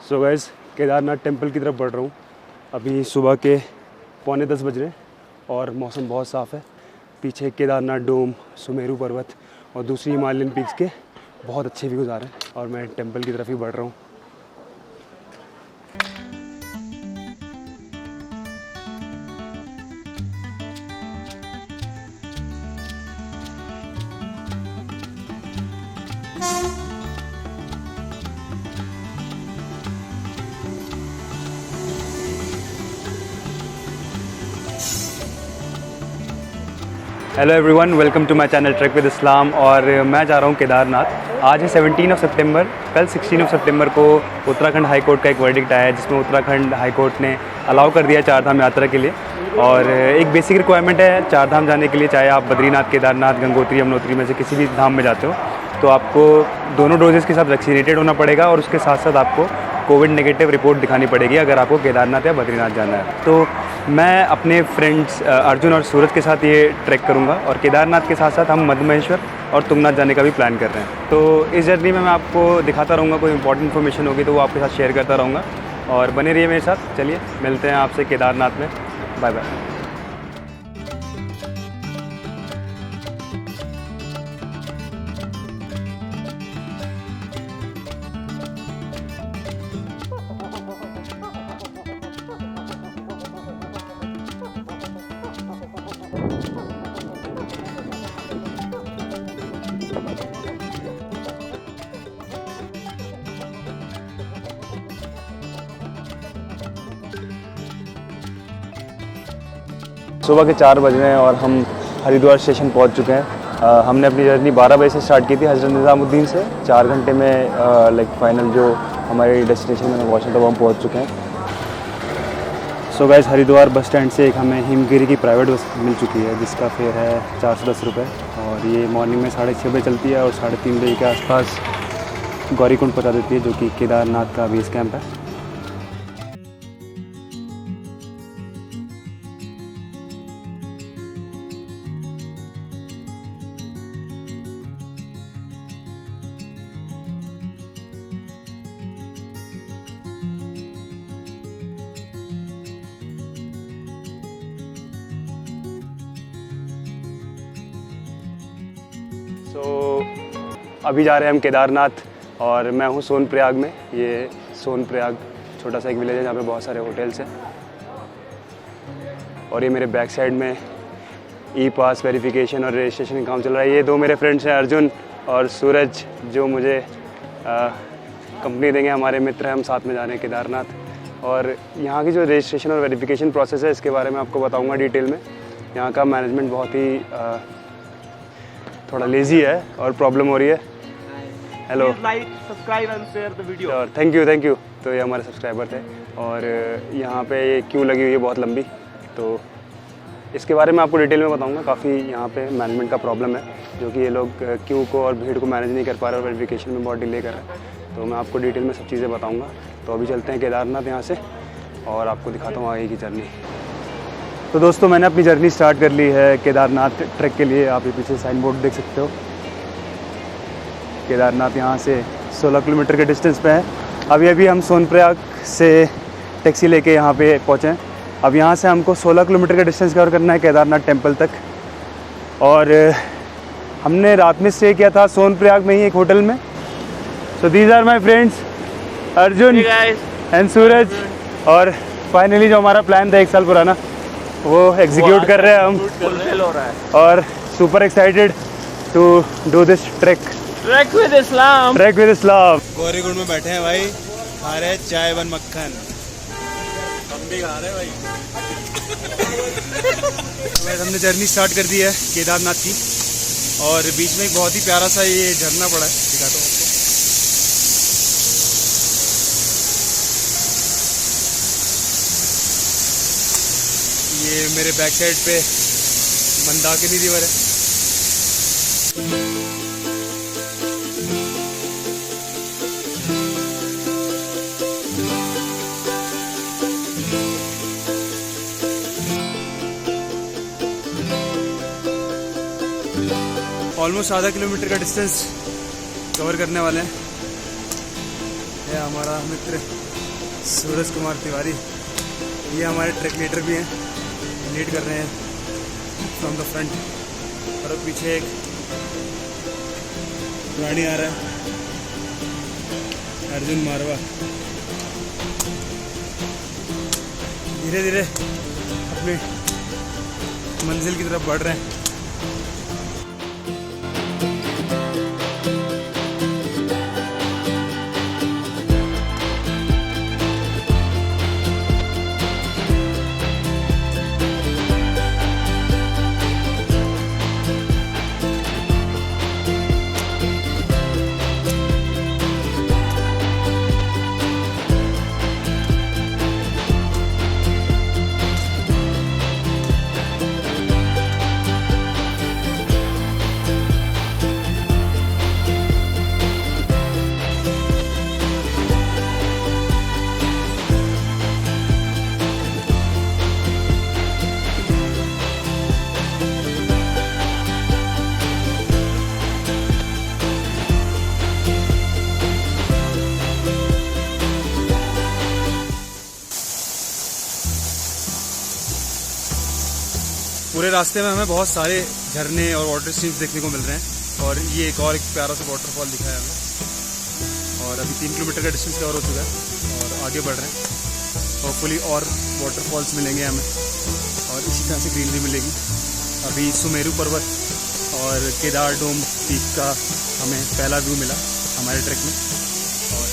So guys Kedarnath temple की तरफ बढ़ रहा हूँ। अभी सुबह के 9:45 बज रहे हैं और मौसम बहुत साफ़ है। पीछे केदारनाथ डोम, सुमेरु पर्वत और दूसरी हिमालयन पीक्स के बहुत अच्छे व्यूज़ आ रहे हैं और मैं टेम्पल की तरफ ही बढ़ रहा हूँ। Hello everyone, welcome to my channel track with Islam. और मैं जा रहा हूँ केदारनाथ। आज है 17 सितंबर। कल 16 सितंबर को उत्तराखंड हाई कोर्ट का एक वर्डिक्ट आया है जिसमें उत्तराखंड हाई कोर्ट ने अलाउ कर दिया चार धाम यात्रा के लिए। और एक बेसिक रिक्वायरमेंट है चार धाम जाने के लिए, चाहे आप बद्रीनाथ, केदारनाथ, गंगोत्री, यमुनोत्री में से किसी भी धाम में जाते हो तो आपको दोनों डोजेज़ के साथ वैक्सीनेटेड होना पड़ेगा और उसके साथ साथ आपको कोविड नेगेटिव रिपोर्ट दिखानी पड़ेगी अगर आपको केदारनाथ या बद्रीनाथ जाना है। तो मैं अपने फ्रेंड्स अर्जुन और सूरज के साथ ये ट्रैक करूँगा और केदारनाथ के साथ साथ हम मधुमहेश्वर और तुंगनाथ जाने का भी प्लान कर रहे हैं। तो इस जर्नी में मैं आपको दिखाता रहूँगा, कोई इंपॉर्टेंट इन्फॉर्मेशन होगी तो वो आपके साथ शेयर करता रहूँगा और बने रहिए मेरे साथ। चलिए मिलते हैं आपसे केदारनाथ में। Bye bye. सुबह के 4 बज रहे हैं और हम हरिद्वार स्टेशन पहुंच चुके हैं। हमने अपनी जर्नी 12 बजे से स्टार्ट की थी हज़रत निज़ामुद्दीन से। 4 घंटे में फाइनल जो हमारे डेस्टिनेशन में पहुंचना था वो हम पहुंच चुके हैं। So guys, Haridwar bus stand से एक हमें हिमगिरी की प्राइवेट बस मिल चुकी है जिसका फेयर है 410 रुपये और ये मॉर्निंग में 6:30 बजे चलती है और 3:30 बजे के आसपास गौरीकुंड पहुँचा देती है जो कि केदारनाथ का बेस कैंप है। अभी जा रहे हैं हम केदारनाथ और मैं हूँ सोनप्रयाग में। ये सोनप्रयाग छोटा सा एक विलेज है जहाँ पे बहुत सारे होटल्स हैं और ये मेरे बैक साइड में ई पास वेरिफिकेशन और रजिस्ट्रेशन का काम चल रहा है। ये दो मेरे फ्रेंड्स हैं अर्जुन और सूरज जो मुझे कंपनी देंगे, हमारे मित्र हैं। हम साथ में जा रहे हैं केदारनाथ और यहाँ की जो रजिस्ट्रेशन और वेरिफिकेशन प्रोसेस है इसके बारे में आपको बताऊँगा डिटेल में। यहाँ का मैनेजमेंट बहुत ही थोड़ा लेज़ी है और प्रॉब्लम हो रही है। Hello, like, subscribe and share the video. Thank you. तो ये हमारे सब्सक्राइबर थे और यहाँ पे ये क्यू लगी हुई है बहुत लंबी, तो इसके बारे में आपको डिटेल में बताऊँगा। काफ़ी यहाँ पे मैनेजमेंट का प्रॉब्लम है जो कि ये लोग क्यू को और भीड़ को मैनेज नहीं कर पा रहे और वेरिफिकेशन में बहुत डिले कर रहे हैं। तो मैं आपको डिटेल में सब चीज़ें बताऊँगा। तो अभी चलते हैं केदारनाथ यहाँ से और आपको दिखाता हूँ आगे की जर्नी। तो दोस्तों, मैंने अपनी जर्नी स्टार्ट कर ली है केदारनाथ ट्रैक के लिए। आप ये पीछे साइन बोर्ड देख सकते हो। केदारनाथ यहाँ से 16 किलोमीटर के डिस्टेंस पे है। अभी हम सोनप्रयाग से टैक्सी लेके यहाँ पे पहुँचे हैं। अब यहाँ से हमको 16 किलोमीटर का डिस्टेंस कवर करना है केदारनाथ टेम्पल तक। और हमने रात में स्टे किया था सोनप्रयाग में ही एक होटल में। So these are my friends Arjun and Suraj. और फाइनली जो हमारा प्लान था 1 साल पुराना वो एग्जीक्यूट कर रहे हैं हम हो रहा है और super excited to do this track with Islam. Gaurikund में बैठे हैं भाई, खा रहे हैं चाय बन मक्खन। हम भी खा रहे हैं भाई। हमने जर्नी स्टार्ट कर दी है केदारनाथ की और बीच में एक बहुत ही प्यारा सा ये झरना पड़ा है, दिखाता हूँ आपको। ये मेरे बैक साइड पे मंदाकिनी रिवर है। ऑलमोस्ट आधा किलोमीटर का डिस्टेंस कवर करने वाले हैं। हमारा मित्र सूरज कुमार तिवारी, ये हमारे ट्रैक लीडर भी हैं, लीड कर रहे हैं फ्रॉम द फ्रंट। और पीछे एक गाड़ी आ रहा है, अर्जुन मारवा। धीरे धीरे अपनी मंजिल की तरफ बढ़ रहे हैं। पूरे रास्ते में हमें बहुत सारे झरने और वाटर स्ट्रीम्स देखने को मिल रहे हैं। और ये एक प्यारा सा वाटरफॉल दिखा है हमें। और अभी 3 किलोमीटर का डिस्टेंस कवर हो चुका है और आगे बढ़ रहे हैं। होपफुली और वाटरफॉल्स मिलेंगे हमें और इसी तरह से ग्रीनरी मिलेगी। अभी सुमेरु पर्वत और केदार डोम पीक का हमें पहला व्यू मिला हमारे ट्रैक में। और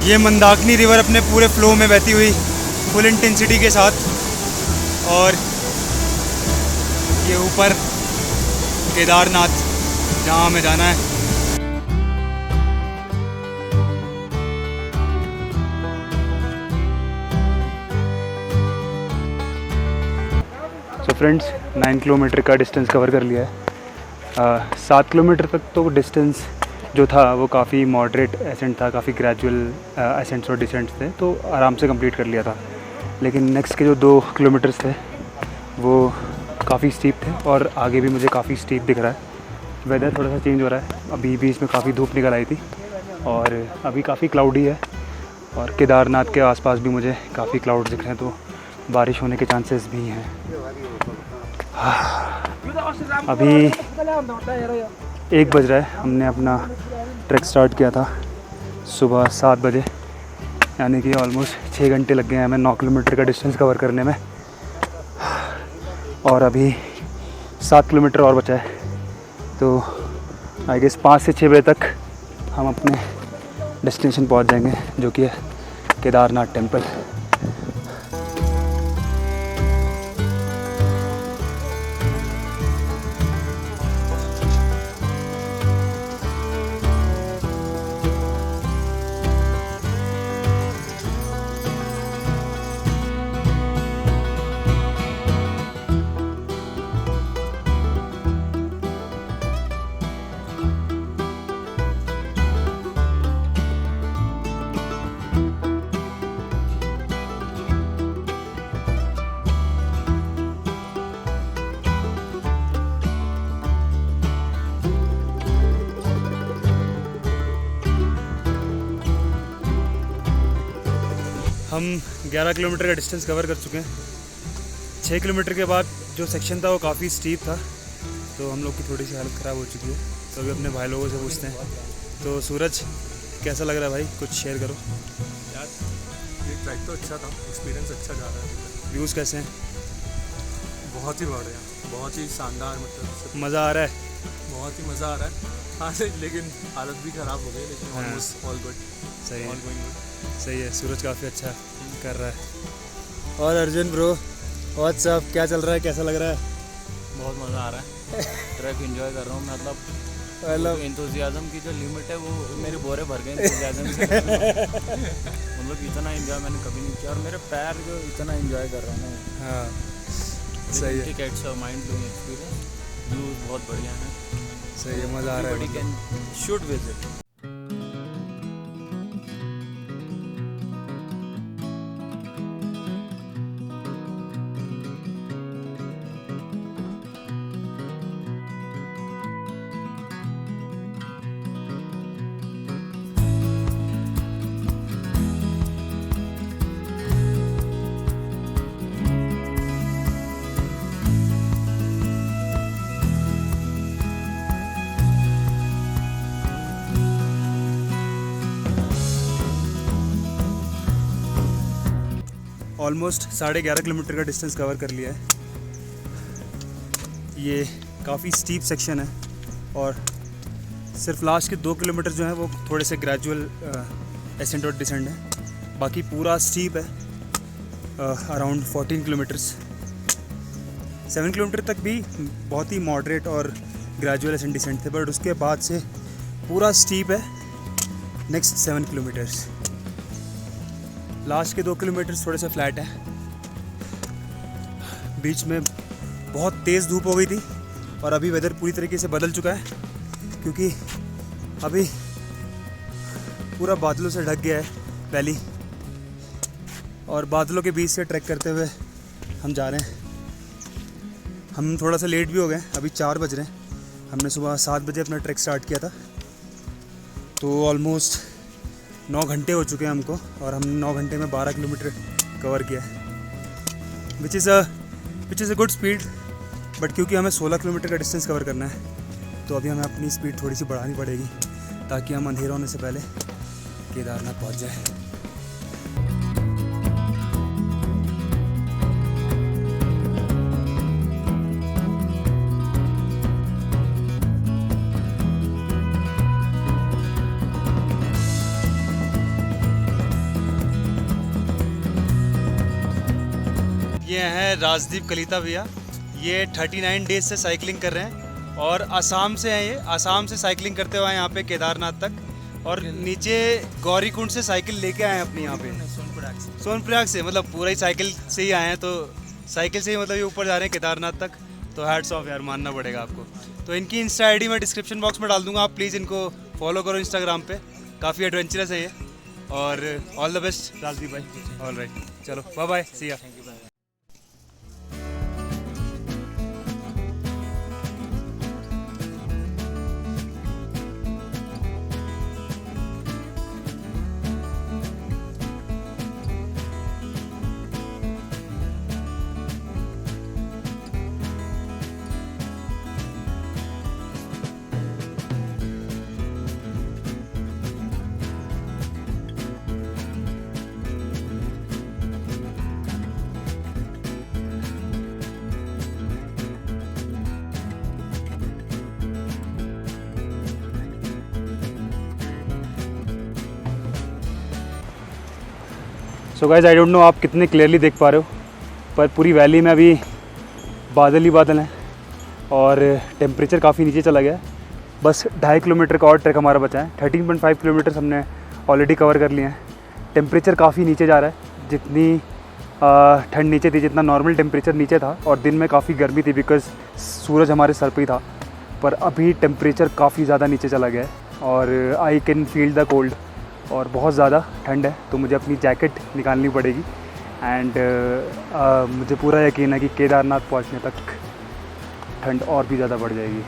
ये मंदाकिनी रिवर अपने पूरे फ्लो में बहती हुई फुल इंटेंसिटी के साथ। और ये ऊपर केदारनाथ जहाँ हमें जाना है। सो फ्रेंड्स, 9 किलोमीटर का डिस्टेंस कवर कर लिया है। 7 किलोमीटर तक तो डिस्टेंस जो था वो काफ़ी मॉडरेट एसेंट था, काफ़ी ग्रेजुअल एसेंट्स और डिसेंट्स थे, तो आराम से कंप्लीट कर लिया था। लेकिन नेक्स्ट के जो 2 किलोमीटर्स थे वो काफ़ी स्टीप थे और आगे भी मुझे काफ़ी स्टीप दिख रहा है। वेदर थोड़ा सा चेंज हो रहा है, अभी भी इसमें काफ़ी धूप निकल आई थी और अभी काफ़ी क्लाउडी है। और केदारनाथ के आसपास भी मुझे काफ़ी क्लाउड दिख रहे हैं, तो बारिश होने के चांसेस भी हैं। अभी 1 बज रहा है। हमने अपना ट्रैक स्टार्ट किया था सुबह 7 बजे, यानी कि ऑलमोस्ट 6 घंटे लग गए हैं हमें 9 किलोमीटर का डिस्टेंस कवर करने में। और अभी 7 किलोमीटर और बचा है, तो आई गेस 5 से 6 बजे तक हम अपने डेस्टिनेशन पहुंच जाएंगे, जो कि है केदारनाथ टेम्पल। हम 11 किलोमीटर का डिस्टेंस कवर कर चुके हैं। 6 किलोमीटर के बाद जो सेक्शन था वो काफ़ी स्टीप था, तो हम लोग की थोड़ी सी हालत ख़राब हो चुकी है। तो अभी अपने भाई लोगों से पूछते हैं। तो सूरज, कैसा लग रहा है भाई, कुछ शेयर करो। यार ये ट्रैक तो अच्छा था, एक्सपीरियंस अच्छा जा रहा है। व्यूज़ कैसे हैं? बहुत ही बढ़िया, बहुत ही शानदार, मतलब मज़ा आ रहा है? बहुत ही मज़ा आ रहा है। हाँ लेकिन हालत भी ख़राब हो गई, लेकिन हाँ। Almost all good. सही है, ऑल गोइंग गुड। सही है। सूरज काफ़ी अच्छा कर रहा है। और अर्जुन ब्रो, व्हाट्सअप, क्या चल रहा है, कैसा लग रहा है? बहुत मज़ा आ रहा है। ट्रैक एंजॉय कर रहा हूँ। मतलब एंथुसियाज्म की जो लिमिट है वो मेरे बोरे भर गए एंथुसियाज्म से। मतलब इतना एंजॉय मैंने कभी नहीं किया, और मेरे पैर जो इतना एंजॉय कर रहा है ना। हाँ सही है, टिकट्स और माइंड ब्लोइंग एक्सपीरियंस, व्यूज बहुत बढ़िया है। सही है, मज़ा आ रहा है। Everybody can should visit. Almost 11.5 kilometre का डिस्टेंस कवर कर लिया है। ये काफ़ी स्टीप सेक्शन है, और सिर्फ लास्ट के 2 किलोमीटर जो है वो थोड़े से ग्रेजुअल एसेंट और डिसेंट है। बाकी पूरा स्टीप है, अराउंड 14 किलोमीटर्स। 7 किलोमीटर तक भी बहुत ही मॉडरेट और ग्रेजुअल एसेंट डिसेंट थे, बट उसके बाद से पूरा स्टीप है नेक्स्ट 7 किलोमीटर्स। लास्ट के 2 किलोमीटर थोड़े से फ्लैट है। बीच में बहुत तेज़ धूप हो गई थी, और अभी वेदर पूरी तरीके से बदल चुका है, क्योंकि अभी पूरा बादलों से ढक गया है वैली, और बादलों के बीच से ट्रैक करते हुए हम जा रहे हैं। हम थोड़ा सा लेट भी हो गए, अभी 4 बज रहे हैं। हमने सुबह 7 बजे अपना ट्रैक स्टार्ट किया था, तो ऑलमोस्ट 9 घंटे हो चुके हैं हमको, और हम 9 घंटे में 12 किलोमीटर कवर किया है, which is a good speed. But क्योंकि हमें 16 किलोमीटर का डिस्टेंस कवर करना है, तो अभी हमें अपनी स्पीड थोड़ी सी बढ़ानी पड़ेगी, ताकि हम अंधेरा होने से पहले केदारनाथ पहुंच जाए। ये हैं राजदीप कलीता भैया। ये 39 डेज से साइकिलिंग कर रहे हैं, और असम से हैं। ये असम से साइकिलिंग करते हुए यहाँ पे केदारनाथ तक, और नीचे गौरीकुंड से साइकिल लेके आए हैं अपनी यहाँ पे सोनप्रयाग से। मतलब पूरा ही साइकिल से ही आए हैं, तो साइकिल से ही मतलब ये ऊपर जा रहे हैं केदारनाथ तक। तो हैट्स ऑफ यार, मानना पड़ेगा आपको। तो इनकी इंस्टा आईडी मैं डिस्क्रिप्शन बॉक्स में डाल दूंगा, आप प्लीज़ इनको फॉलो करो इंस्टाग्राम पे। काफ़ी एडवेंचरस है ये, और ऑल द बेस्ट राजदीप भाई। ऑल राइट, चलो बाय बाय, सी या। So guys, I don't know आप कितने क्लियरली देख पा रहे हो, पर पूरी वैली में अभी बादल ही बादल हैं, और टेम्परेचर काफ़ी नीचे चला गया है। बस 2.5 किलोमीटर का और ट्रैक हमारा बचा है। 13.5 किलोमीटर हमने ऑलरेडी कवर कर लिए हैं। टेम्परेचर काफ़ी नीचे जा रहा है, जितनी ठंड नीचे थी, जितना नॉर्मल टेम्परेचर नीचे था, और दिन में काफ़ी गर्मी थी बिकॉज सूरज हमारे सर पे ही था। पर अभी टेम्परेचर काफ़ी ज़्यादा नीचे चला गया है, और I can feel the cold, और बहुत ज़्यादा ठंड है। तो मुझे अपनी जैकेट निकालनी पड़ेगी, एंड मुझे पूरा यकीन है कि केदारनाथ पहुंचने तक ठंड और भी ज़्यादा बढ़ जाएगी।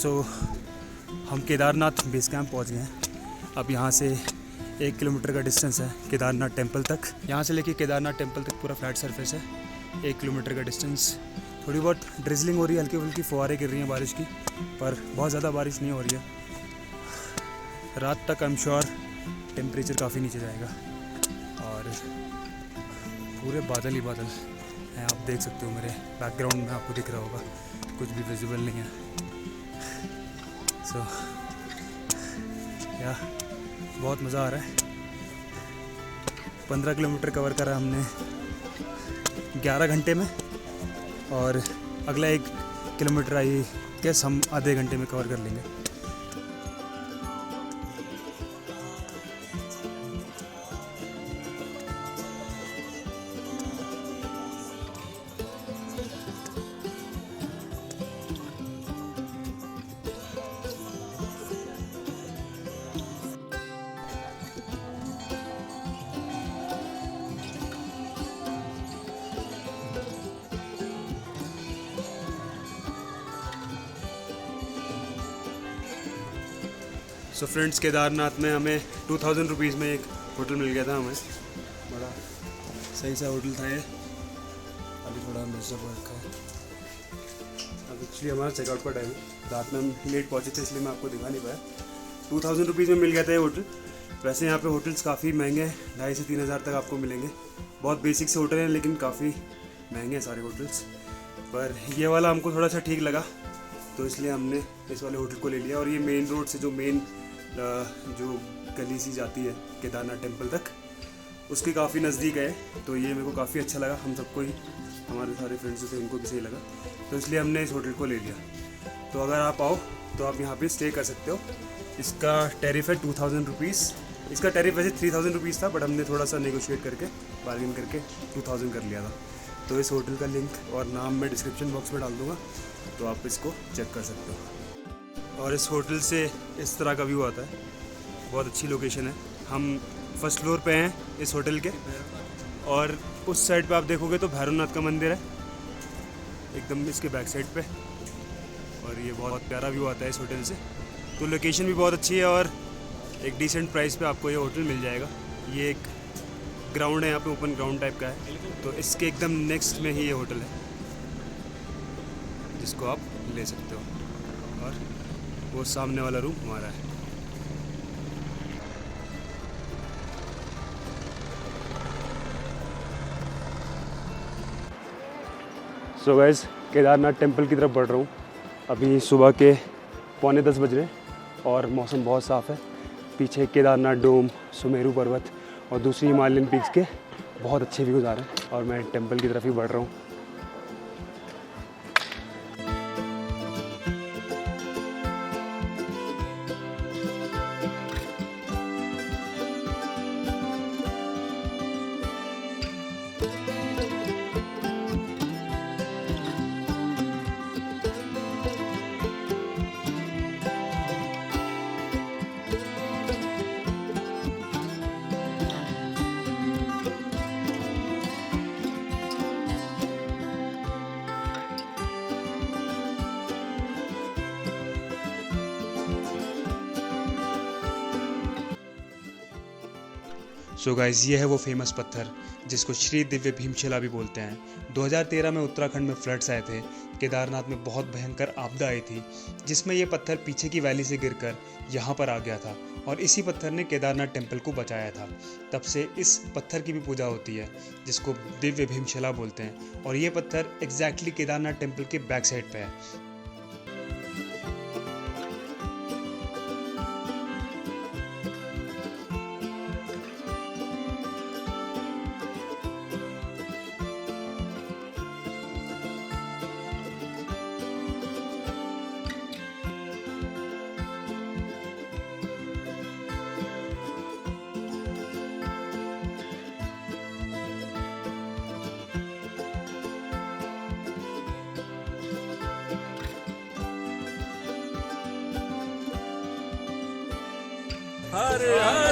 सो हम केदारनाथ बेस कैंप पहुँच गए हैं। अब यहाँ से 1 किलोमीटर का डिस्टेंस है केदारनाथ टेम्पल तक। यहाँ से लेके केदारनाथ टेम्पल तक पूरा फ्लैट सरफेस है। 1 किलोमीटर का डिस्टेंस। थोड़ी बहुत ड्रिजलिंग हो रही है, हल्की फुल्की फुहारें गिर रही हैं बारिश की, पर बहुत ज़्यादा बारिश नहीं हो रही है। रात तक आई एम श्योर टेम्परेचर काफ़ी नीचे जाएगा और पूरे बादल ही बादल हैं। आप देख सकते हो मेरे बैकग्राउंड में, आपको दिख रहा होगा, कुछ भी विजिबल नहीं है। सो या बहुत मज़ा आ रहा है। 15 किलोमीटर कवर करा हमने 11 घंटे में और अगला 1 किलोमीटर आई गेस हम आधे घंटे में कवर कर लेंगे। सो फ्रेंड्स, केदारनाथ में हमें 2000 रुपीज़ में एक होटल मिल गया था। हमें बड़ा सही सा होटल था ये। अभी थोड़ा मिसअप हो रखा है। अब एक्चुअली हमारा चेकआउट का टाइम है। रात में हम लेट पहुँचे थे इसलिए मैं आपको दिखा नहीं पाया। 2000 रुपीज़ में मिल गया था ये होटल। वैसे यहाँ पे होटल्स काफ़ी महंगे हैं, 2500 से 3000 तक आपको मिलेंगे। बहुत बेसिक से होटल हैं लेकिन काफ़ी महंगे हैं सारे होटल्स। पर ये वाला हमको थोड़ा सा ठीक लगा तो इसलिए हमने इस वाले होटल को ले लिया। और ये मेन रोड से जो जो गली सी जाती है केदारनाथ टेम्पल तक, उसके काफ़ी नज़दीक है। तो ये मेरे को काफ़ी अच्छा लगा, हम सबको ही, हमारे सारे फ्रेंड्स थे उनको भी सही लगा, तो इसलिए हमने इस होटल को ले लिया। तो अगर आप आओ तो आप यहाँ पे स्टे कर सकते हो। इसका टैरिफ है 2000 रुपीज़। इसका टैरिफ वैसे 3000 रुपीज़ था, बट हमने थोड़ा सा नेगोशिएट करके बार्गेन करके 2000 कर लिया था। तो इस होटल का लिंक और नाम मैं डिस्क्रिप्शन बॉक्स में डाल दूँगा, तो आप इसको चेक कर सकते हो। और इस होटल से इस तरह का व्यू आता है। बहुत अच्छी लोकेशन है। हम फर्स्ट फ्लोर पे हैं इस होटल के, और उस साइड पे आप देखोगे तो भैरवनाथ का मंदिर है एकदम इसके बैक साइड पे। और ये बहुत प्यारा व्यू आता है इस होटल से। तो लोकेशन भी बहुत अच्छी है और एक डिसेंट प्राइस पे आपको ये होटल मिल जाएगा। ये एक ग्राउंड है, यहाँ पे ओपन ग्राउंड टाइप का है, तो इसके एकदम नेक्स्ट में ही ये होटल है जिसको आप ले सकते हो। और वो सामने वाला रूम हमारा है। सो गाइस, केदारनाथ टेम्पल की तरफ बढ़ रहा हूँ। अभी सुबह के 9:45 बज रहे हैं और मौसम बहुत साफ़ है। पीछे केदारनाथ डोम, सुमेरु पर्वत और दूसरी हिमालयन पीक्स के बहुत अच्छे व्यूज़ आ रहे हैं और मैं टेम्पल की तरफ ही बढ़ रहा हूँ। सो गाइस, ये है वो फेमस पत्थर जिसको श्री दिव्य भीमशिला भी बोलते हैं। 2013 में उत्तराखंड में फ्लड्स आए थे। केदारनाथ में बहुत भयंकर आपदा आई थी जिसमें ये पत्थर पीछे की वैली से गिरकर यहाँ पर आ गया था और इसी पत्थर ने केदारनाथ टेम्पल को बचाया था। तब से इस पत्थर की भी पूजा होती है जिसको दिव्य भीमशिला बोलते हैं। और ये पत्थर एग्जैक्टली केदारनाथ टेम्पल के बैक साइड पे है। हरे